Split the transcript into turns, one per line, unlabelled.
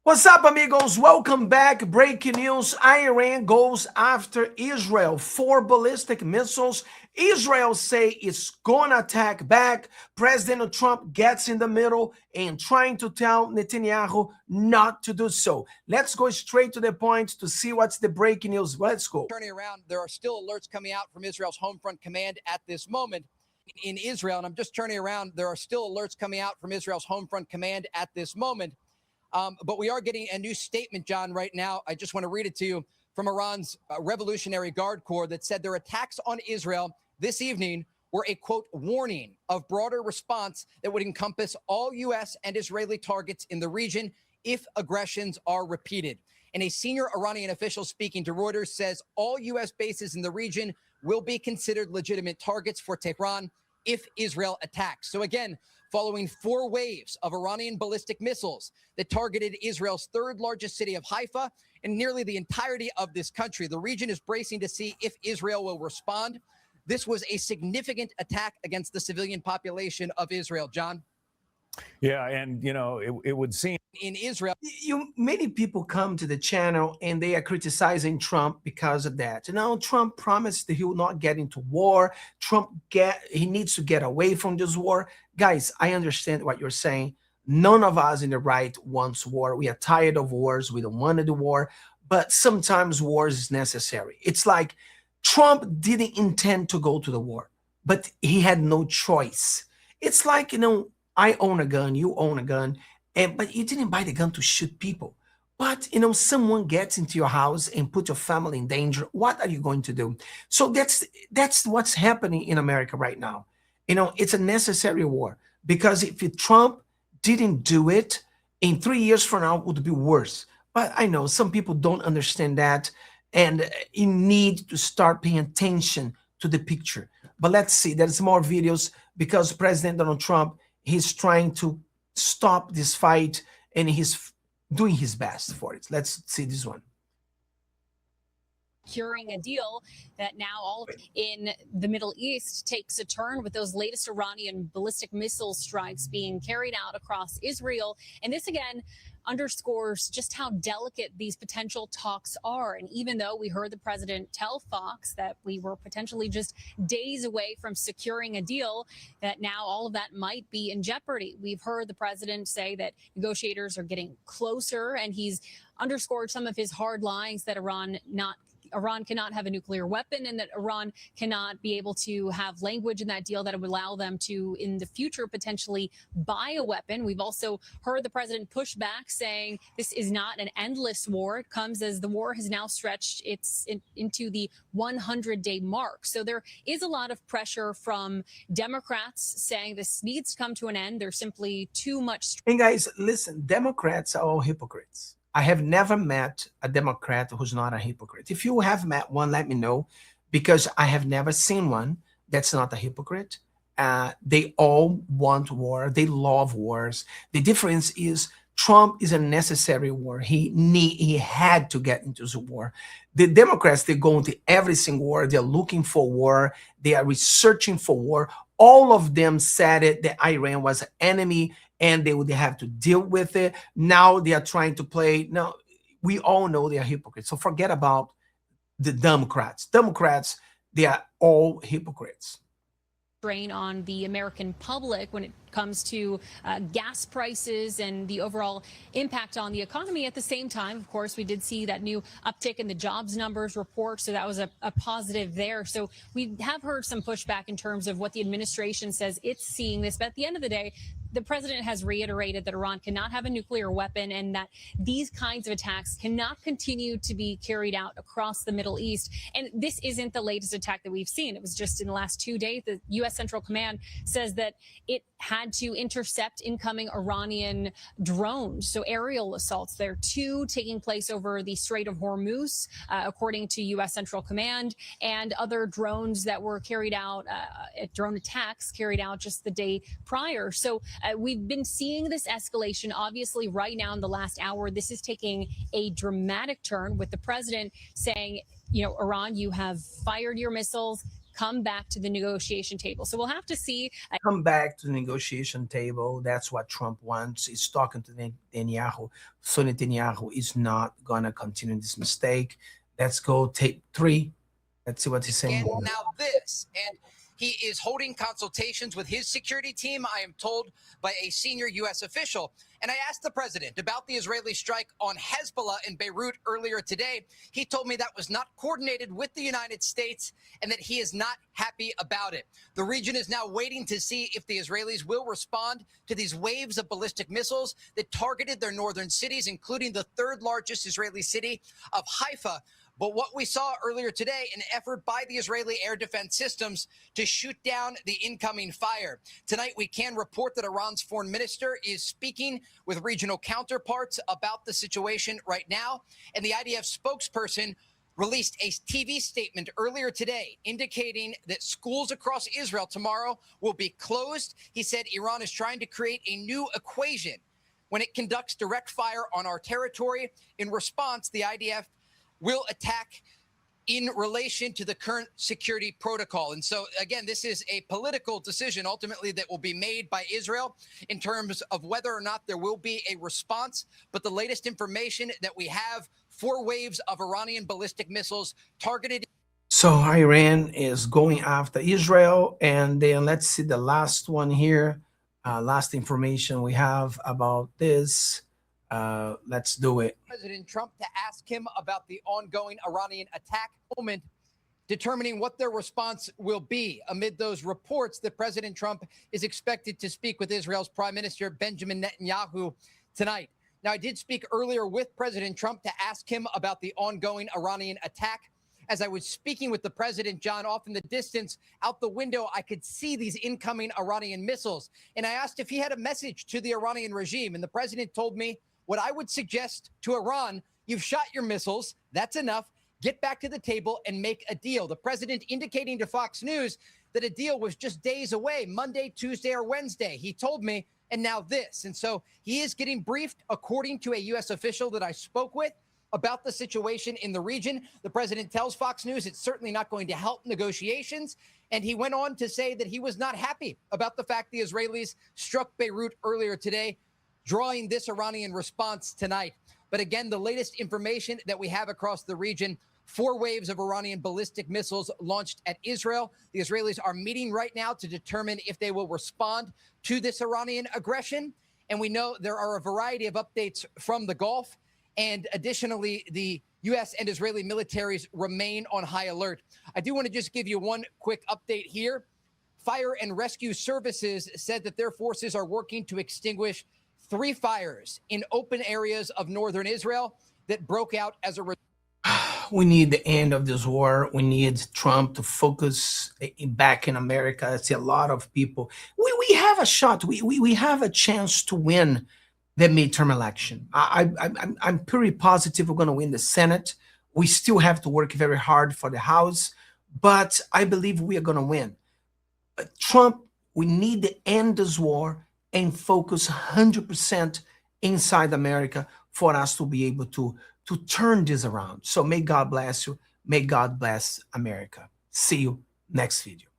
What's up, amigos? Welcome back. Breaking news. Iran goes after Israel. 4 ballistic missiles. Israel say it's gonna attack back. President Trump gets in the middle and trying to tell Netanyahu not to do so. Let's go straight to the point to see what's the breaking news. Let's go.
Turning around, there are still alerts coming out from Israel's home front command at this moment in Israel. And I'm just turning around. There are still alerts coming out from Israel's home front command at this moment. But we are getting a new statement, John, right now. I just want to read it to you from Iran's Revolutionary Guard Corps that said their attacks on Israel this evening were a, quote, warning of broader response that would encompass all U.S. and Israeli targets in the region if aggressions are repeated. And a senior Iranian official speaking to Reuters says all U.S. bases in the region will be considered legitimate targets for Tehran if Israel attacks. So again, following 4 waves of Iranian ballistic missiles that targeted Israel's 3rd largest city of Haifa and nearly the entirety of this country, the region is bracing to see if Israel will respond. This was a significant attack against the civilian population of Israel, John.
Yeah, and it would seem
in Israel.
Many people come to the channel and they are criticizing Trump because of that. Trump promised that he will not get into war. He needs to get away from this war. Guys, I understand what you're saying. None of us in the right wants war. We are tired of wars. We don't want to do war. But sometimes war is necessary. It's like Trump didn't intend to go to the war, but he had no choice. It's like, I own a gun, you own a gun, but you didn't buy the gun to shoot people. But, someone gets into your house and put your family in danger. What are you going to do? So that's what's happening in America right now. It's a necessary war, because if Trump didn't do it, in 3 years from now, it would be worse. But I know some people don't understand that, and you need to start paying attention to the picture. But let's see, there's more videos, because President Donald Trump, he's trying to stop this fight, and he's doing his best for it. Let's see this one.
Securing a deal that now all in the Middle East takes a turn with those latest Iranian ballistic missile strikes being carried out across Israel. And this again underscores just how delicate these potential talks are. And even though we heard the president tell Fox that we were potentially just days away from securing a deal, that now all of that might be in jeopardy. We've heard the president say that negotiators are getting closer, and he's underscored some of his hard lines that Iran cannot have a nuclear weapon, and that Iran cannot be able to have language in that deal that would allow them to, in the future, potentially buy a weapon. We've also heard the president push back, saying this is not an endless war. It comes as the war has now stretched into the 100-day mark. So there is a lot of pressure from Democrats saying this needs to come to an end. There's simply too much.
And guys, listen, Democrats are all hypocrites. I have never met a Democrat who's not a hypocrite. If you have met one, let me know, because I have never seen one that's not a hypocrite. They all want war. They love wars. The difference is Trump is a necessary war. He had to get into the war. The Democrats, they go into every single war. They're looking for war. They are researching for war. All of them said it, that Iran was an enemy, and they would have to deal with it. Now they are trying to play. Now, we all know they are hypocrites. So forget about the Democrats. Democrats, they are all hypocrites.
Drain on the American public when it comes to gas prices and the overall impact on the economy. At the same time, of course, we did see that new uptick in the jobs numbers report, so that was a positive there. So we have heard some pushback in terms of what the administration says it's seeing this, but at the end of the day, the president has reiterated that Iran cannot have a nuclear weapon, and that these kinds of attacks cannot continue to be carried out across the Middle East. And this isn't the latest attack that we've seen. It was just in the last 2 days. The U.S. Central Command says that it had to intercept incoming Iranian drones. So aerial assaults. There are 2 taking place over the Strait of Hormuz, according to U.S. Central Command, and other drones that were carried out, drone attacks carried out just the day prior. So we've been seeing this escalation. Obviously, right now in the last hour, this is taking a dramatic turn, with the president saying, Iran, you have fired your missiles. come back to the negotiation table. So we'll have to see.
Come back to the negotiation table. That's what Trump wants. He's talking to Netanyahu. So Netanyahu is not going to continue this mistake. Let's go tape 3. Let's see what he's saying.
And now this, and he is holding consultations with his security team, I am told by a senior U.S. official. And I asked the president about the Israeli strike on Hezbollah in Beirut earlier today. He told me that was not coordinated with the United States and that he is not happy about it. The region is now waiting to see if the Israelis will respond to these waves of ballistic missiles that targeted their northern cities, including the third largest Israeli city of Haifa. But what we saw earlier today, an effort by the Israeli air defense systems to shoot down the incoming fire. Tonight, we can report that Iran's foreign minister is speaking with regional counterparts about the situation right now. And the IDF spokesperson released a TV statement earlier today indicating that schools across Israel tomorrow will be closed. He said Iran is trying to create a new equation when it conducts direct fire on our territory. In response, the IDF will attack in relation to the current security protocol. And so, again, this is a political decision ultimately that will be made by Israel in terms of whether or not there will be a response. But the latest information that we have, 4 waves of Iranian ballistic missiles targeted.
So Iran is going after Israel. And then let's see the last one here. Last information we have about this. Let's do it.
President Trump to ask him about the ongoing Iranian attack moment, determining what their response will be amid those reports that President Trump is expected to speak with Israel's Prime Minister Benjamin Netanyahu tonight. Now, I did speak earlier with President Trump to ask him about the ongoing Iranian attack. As I was speaking with the president, John, off in the distance, out the window, I could see these incoming Iranian missiles. And I asked if he had a message to the Iranian regime. And the president told me, what I would suggest to Iran, you've shot your missiles. That's enough. Get back to the table and make a deal. The president indicating to Fox News that a deal was just days away, Monday, Tuesday, or Wednesday. He told me, and now this. And so he is getting briefed, according to a U.S. official that I spoke with, about the situation in the region. The president tells Fox News it's certainly not going to help negotiations. And he went on to say that he was not happy about the fact the Israelis struck Beirut earlier today, drawing this Iranian response tonight. But again, the latest information that we have across the region, 4 waves of Iranian ballistic missiles launched at Israel. The Israelis are meeting right now to determine if they will respond to this Iranian aggression. And we know there are a variety of updates from the Gulf. And additionally, the U.S. and Israeli militaries remain on high alert. I do want to just give you one quick update here. Fire and Rescue Services said that their forces are working to extinguish 3 fires in open areas of northern Israel that broke out as a result.
We need the end of this war. We need Trump to focus back in America. I see a lot of people. We have a shot. We have a chance to win the midterm election. I'm pretty positive we're going to win the Senate. We still have to work very hard for the House, but I believe we are going to win. Trump, we need to end this war and focus 100% inside America for us to be able to turn this around. So may God bless you. May God bless America. See you next video.